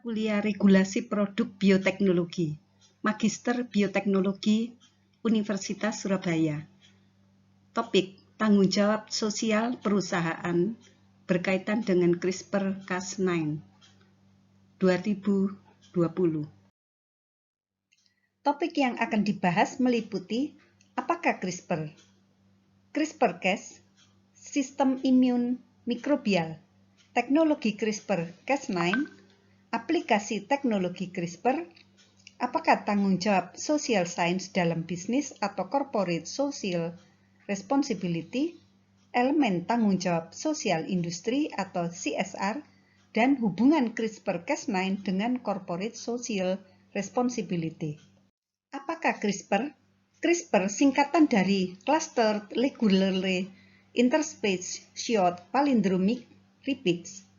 Kuliah Regulasi Produk Bioteknologi, Magister Bioteknologi, Universitas Surabaya. Topik Tanggung Jawab Sosial Perusahaan berkaitan dengan CRISPR-Cas9 2020. Topik yang akan dibahas meliputi apakah CRISPR, CRISPR-Cas, sistem imun mikrobial, teknologi CRISPR-Cas9, aplikasi teknologi CRISPR, apakah tanggung jawab social science dalam bisnis atau corporate social responsibility, elemen tanggung jawab sosial industri atau CSR, dan hubungan CRISPR-Cas9 dengan corporate social responsibility. Apakah CRISPR? CRISPR singkatan dari Clustered Regularly Interspaced Short Palindromic Repeats.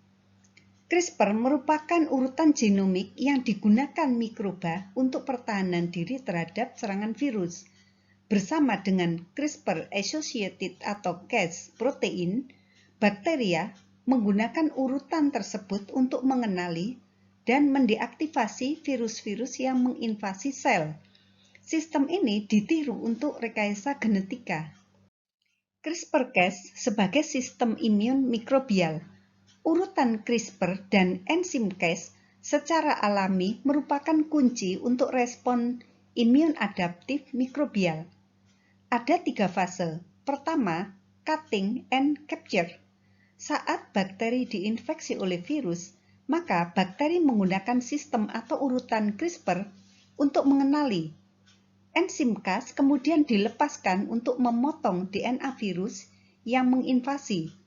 CRISPR merupakan urutan genomik yang digunakan mikroba untuk pertahanan diri terhadap serangan virus. Bersama dengan CRISPR-associated atau Cas protein, bakteria menggunakan urutan tersebut untuk mengenali dan mendeaktivasi virus-virus yang menginvasi sel. Sistem ini ditiru untuk rekayasa genetika. CRISPR-Cas sebagai sistem imun mikrobial. Urutan CRISPR dan enzim Cas secara alami merupakan kunci untuk respon imun adaptif mikrobial. Ada 3 fase. Pertama, cutting and capture. Saat bakteri diinfeksi oleh virus, maka bakteri menggunakan sistem atau urutan CRISPR untuk mengenali. Enzim Cas kemudian dilepaskan untuk memotong DNA virus yang menginvasi.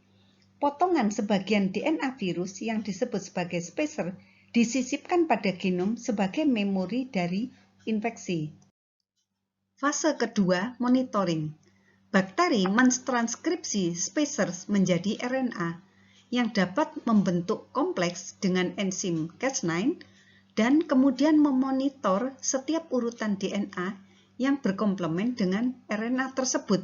Potongan sebagian DNA virus yang disebut sebagai spacer disisipkan pada genom sebagai memori dari infeksi. Fase kedua, monitoring. Bakteri mentranskripsi spacers menjadi RNA yang dapat membentuk kompleks dengan enzim Cas9 dan kemudian memonitor setiap urutan DNA yang berkomplement dengan RNA tersebut.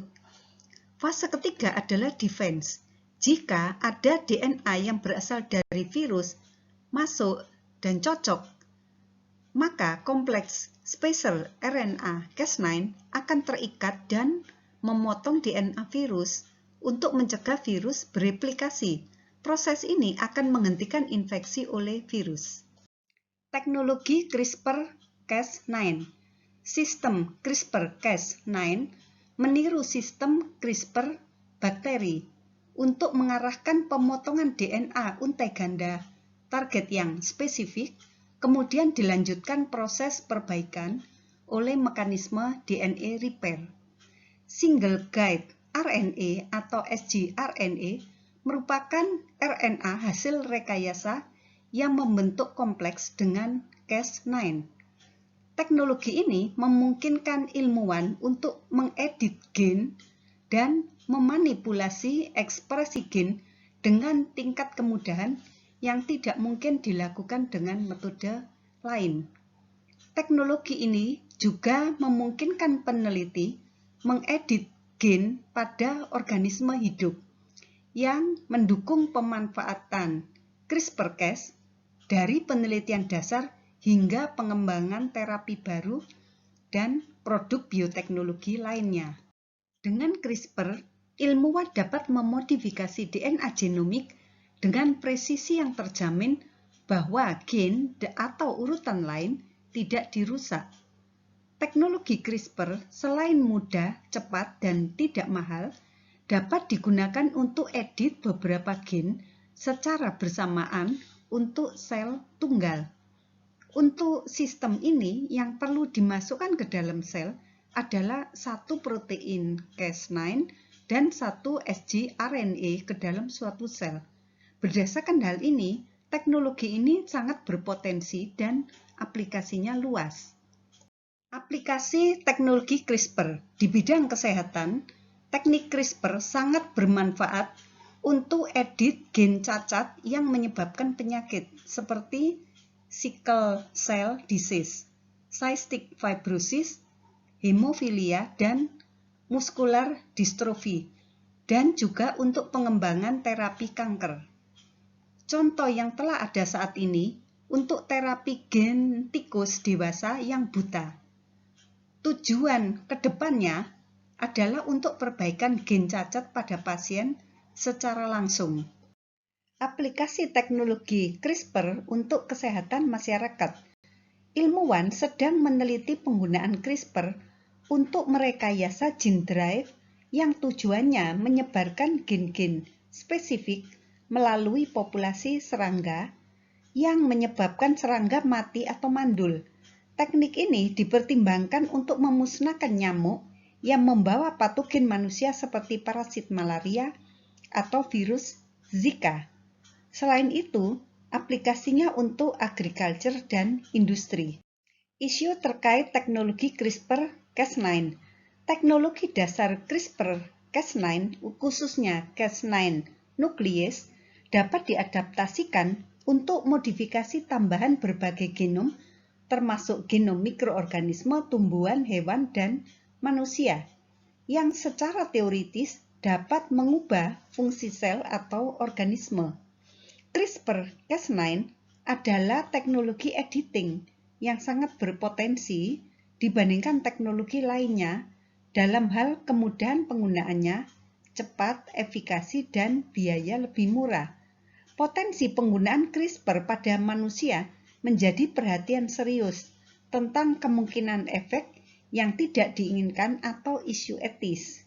Fase ketiga adalah defense. Jika ada DNA yang berasal dari virus masuk dan cocok, maka kompleks spacer RNA Cas9 akan terikat dan memotong DNA virus untuk mencegah virus bereplikasi. Proses ini akan menghentikan infeksi oleh virus. Teknologi CRISPR-Cas9. Sistem CRISPR-Cas9 meniru sistem CRISPR bakteri untuk mengarahkan pemotongan DNA untai ganda target yang spesifik, kemudian dilanjutkan proses perbaikan oleh mekanisme DNA repair. Single guide RNA atau sgRNA merupakan RNA hasil rekayasa yang membentuk kompleks dengan Cas9. Teknologi ini memungkinkan ilmuwan untuk mengedit gen dan memanipulasi ekspresi gen dengan tingkat kemudahan yang tidak mungkin dilakukan dengan metode lain. Teknologi ini juga memungkinkan peneliti mengedit gen pada organisme hidup yang mendukung pemanfaatan CRISPR-Cas dari penelitian dasar hingga pengembangan terapi baru dan produk bioteknologi lainnya. Dengan CRISPR, ilmuwan dapat memodifikasi DNA genomik dengan presisi yang terjamin bahwa gen atau urutan lain tidak dirusak. Teknologi CRISPR selain mudah, cepat, dan tidak mahal, dapat digunakan untuk edit beberapa gen secara bersamaan untuk sel tunggal. Untuk sistem ini yang perlu dimasukkan ke dalam sel adalah satu protein Cas9 dan satu sgRNA ke dalam suatu sel. Berdasarkan hal ini, teknologi ini sangat berpotensi dan aplikasinya luas. Aplikasi teknologi CRISPR di bidang kesehatan, teknik CRISPR sangat bermanfaat untuk edit gen cacat yang menyebabkan penyakit seperti sickle cell disease, cystic fibrosis, hemofilia, dan muscular dystrophy, dan juga untuk pengembangan terapi kanker. Contoh yang telah ada saat ini untuk terapi gen tikus dewasa yang buta. Tujuan kedepannya adalah untuk perbaikan gen cacat pada pasien secara langsung. Aplikasi teknologi CRISPR untuk kesehatan masyarakat. Ilmuwan sedang meneliti penggunaan CRISPR untuk merekayasa gene drive yang tujuannya menyebarkan gen-gen spesifik melalui populasi serangga yang menyebabkan serangga mati atau mandul. Teknik ini dipertimbangkan untuk memusnahkan nyamuk yang membawa patogen manusia seperti parasit malaria atau virus Zika. Selain itu, aplikasinya untuk agriculture dan industri. Isu terkait teknologi CRISPR-Cas9. Teknologi dasar CRISPR-Cas9, khususnya Cas9 nuklease, dapat diadaptasikan untuk modifikasi tambahan berbagai genom, termasuk genom mikroorganisme, tumbuhan, hewan, dan manusia, yang secara teoritis dapat mengubah fungsi sel atau organisme. CRISPR-Cas9 adalah teknologi editing yang sangat berpotensi dibandingkan teknologi lainnya dalam hal kemudahan penggunaannya, cepat, efikasi, dan biaya lebih murah. Potensi penggunaan CRISPR pada manusia menjadi perhatian serius tentang kemungkinan efek yang tidak diinginkan atau isu etis.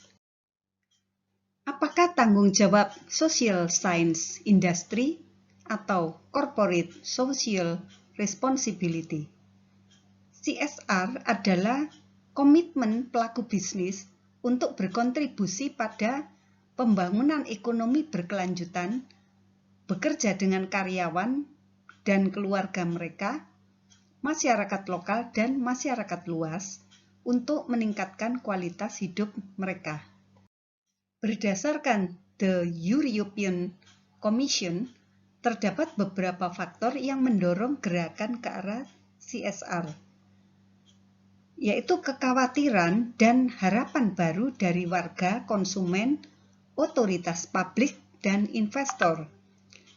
Apakah tanggung jawab social science industry atau corporate social responsibility? CSR adalah komitmen pelaku bisnis untuk berkontribusi pada pembangunan ekonomi berkelanjutan, bekerja dengan karyawan dan keluarga mereka, masyarakat lokal dan masyarakat luas untuk meningkatkan kualitas hidup mereka. Berdasarkan The European Commission, terdapat beberapa faktor yang mendorong gerakan ke arah CSR, yaitu kekhawatiran dan harapan baru dari warga, konsumen, otoritas publik, dan investor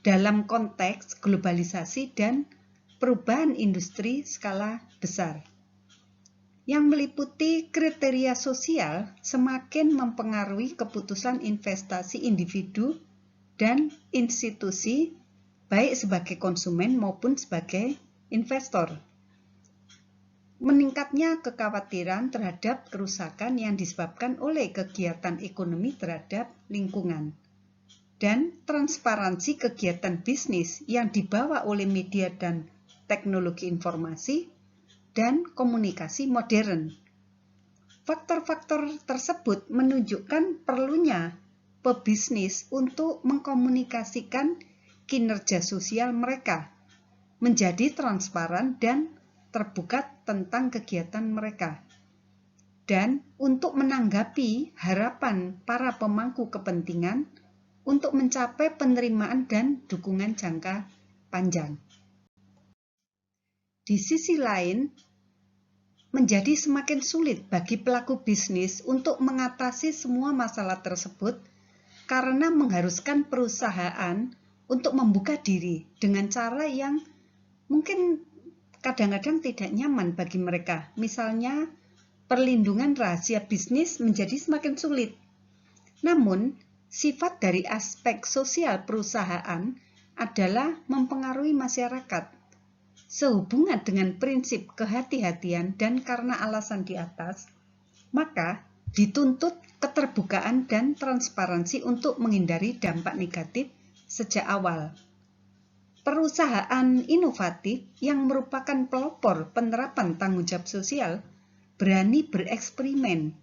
dalam konteks globalisasi dan perubahan industri skala besar, yang meliputi kriteria sosial semakin mempengaruhi keputusan investasi individu dan institusi, baik sebagai konsumen maupun sebagai investor. Meningkatnya kekhawatiran terhadap kerusakan yang disebabkan oleh kegiatan ekonomi terhadap lingkungan, dan transparansi kegiatan bisnis yang dibawa oleh media dan teknologi informasi dan komunikasi modern. Faktor-faktor tersebut menunjukkan perlunya pebisnis untuk mengkomunikasikan kinerja sosial mereka, menjadi transparan dan terbuka tentang kegiatan mereka, dan untuk menanggapi harapan para pemangku kepentingan untuk mencapai penerimaan dan dukungan jangka panjang. Di sisi lain, menjadi semakin sulit bagi pelaku bisnis untuk mengatasi semua masalah tersebut karena mengharuskan perusahaan untuk membuka diri dengan cara yang mungkin kadang-kadang tidak nyaman bagi mereka. Misalnya, perlindungan rahasia bisnis menjadi semakin sulit. Namun, sifat dari aspek sosial perusahaan adalah mempengaruhi masyarakat. Sehubungan dengan prinsip kehati-hatian dan karena alasan di atas, maka dituntut keterbukaan dan transparansi untuk menghindari dampak negatif sejak awal. Perusahaan inovatif yang merupakan pelopor penerapan tanggung jawab sosial berani bereksperimen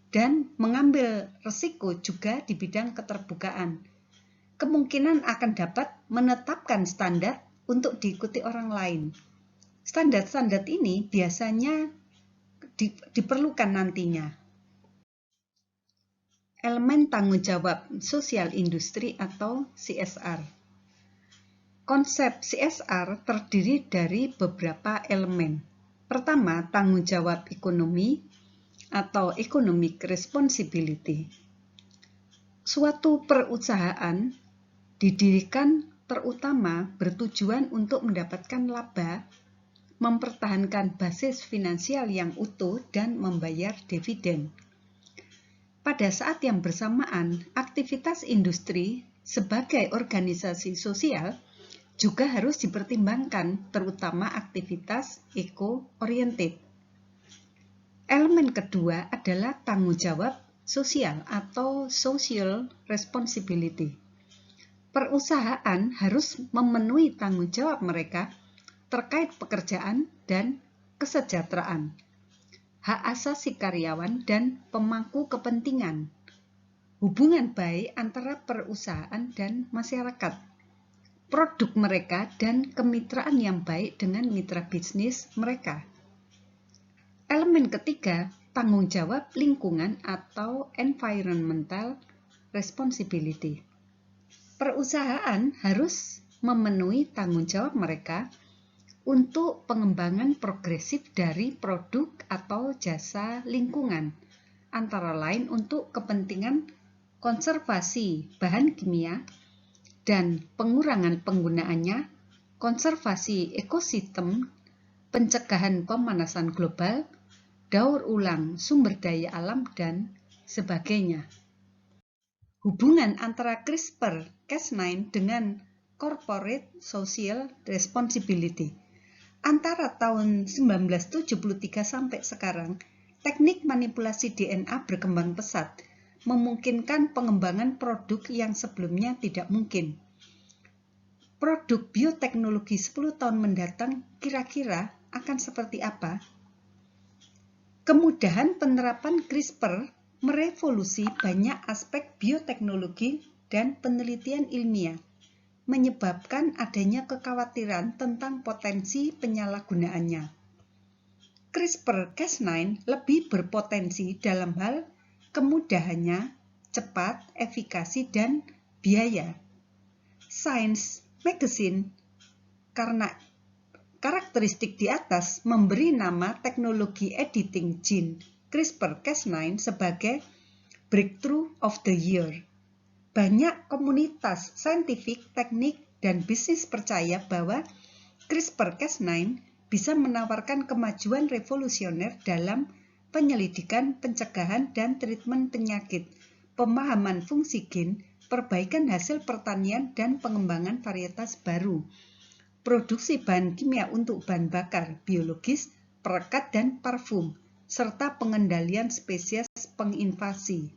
dan mengambil risiko juga di bidang keterbukaan. Kemungkinan akan dapat menetapkan standar untuk diikuti orang lain. Standar-standar ini biasanya diperlukan nantinya. Elemen tanggung jawab sosial industri atau CSR. Konsep CSR terdiri dari beberapa elemen. Pertama, tanggung jawab ekonomi atau economic responsibility. Suatu perusahaan didirikan terutama bertujuan untuk mendapatkan laba, mempertahankan basis finansial yang utuh, dan membayar dividen. Pada saat yang bersamaan, aktivitas industri sebagai organisasi sosial juga harus dipertimbangkan, terutama aktivitas eco-oriented. Elemen kedua adalah tanggung jawab sosial atau social responsibility. Perusahaan harus memenuhi tanggung jawab mereka terkait pekerjaan dan kesejahteraan, hak asasi karyawan dan pemangku kepentingan, hubungan baik antara perusahaan dan masyarakat, produk mereka dan kemitraan yang baik dengan mitra bisnis mereka. Elemen ketiga, tanggung jawab lingkungan atau environmental responsibility. Perusahaan harus memenuhi tanggung jawab mereka untuk pengembangan progresif dari produk atau jasa lingkungan, antara lain untuk kepentingan konservasi bahan kimia dan pengurangan penggunaannya, konservasi ekosistem, pencegahan pemanasan global, daur ulang sumber daya alam, dan sebagainya. Hubungan antara CRISPR-Cas9 dengan Corporate Social Responsibility. Antara tahun 1973 sampai sekarang, teknik manipulasi DNA berkembang pesat, memungkinkan pengembangan produk yang sebelumnya tidak mungkin. Produk bioteknologi 10 tahun mendatang kira-kira akan seperti apa? Kemudahan penerapan CRISPR merevolusi banyak aspek bioteknologi dan penelitian ilmiah, menyebabkan adanya kekhawatiran tentang potensi penyalahgunaannya. CRISPR-Cas9 lebih berpotensi dalam hal kemudahannya, cepat, efikasi, dan biaya. Science Magazine, karena karakteristik di atas, memberi nama teknologi editing gene CRISPR-Cas9 sebagai Breakthrough of the Year. Banyak komunitas saintifik, teknik, dan bisnis percaya bahwa CRISPR-Cas9 bisa menawarkan kemajuan revolusioner dalam penyelidikan, pencegahan, dan treatment penyakit, pemahaman fungsi gen, perbaikan hasil pertanian, dan pengembangan varietas baru, produksi bahan kimia untuk bahan bakar biologis, perekat, dan parfum, serta pengendalian spesies penginvasi.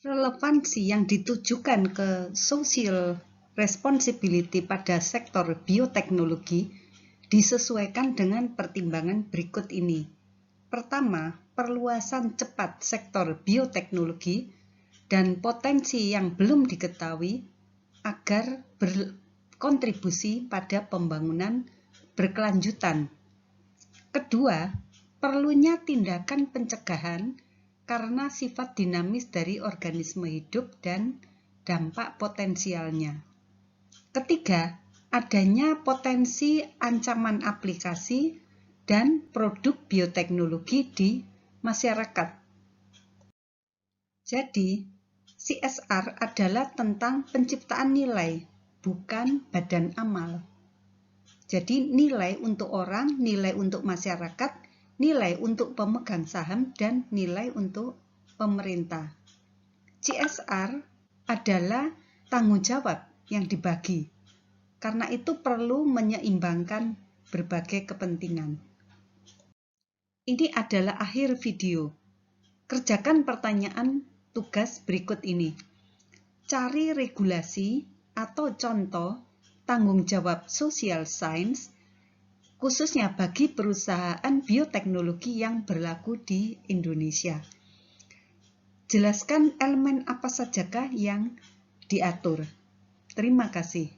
Relevansi yang ditujukan ke social responsibility pada sektor bioteknologi disesuaikan dengan pertimbangan berikut ini. Pertama, perluasan cepat sektor bioteknologi dan potensi yang belum diketahui agar berkontribusi pada pembangunan berkelanjutan. Kedua, perlunya tindakan pencegahan karena sifat dinamis dari organisme hidup dan dampak potensialnya. Ketiga, adanya potensi ancaman aplikasi dan produk bioteknologi di masyarakat. Jadi, CSR adalah tentang penciptaan nilai, bukan badan amal. Jadi nilai untuk orang, nilai untuk masyarakat, nilai untuk pemegang saham, dan nilai untuk pemerintah. CSR adalah tanggung jawab yang dibagi. Karena itu perlu menyeimbangkan berbagai kepentingan. Ini adalah akhir video. Kerjakan pertanyaan tugas berikut ini. Cari regulasi atau contoh tanggung jawab social science, khususnya bagi perusahaan bioteknologi yang berlaku di Indonesia. Jelaskan elemen apa sajakah yang diatur. Terima kasih.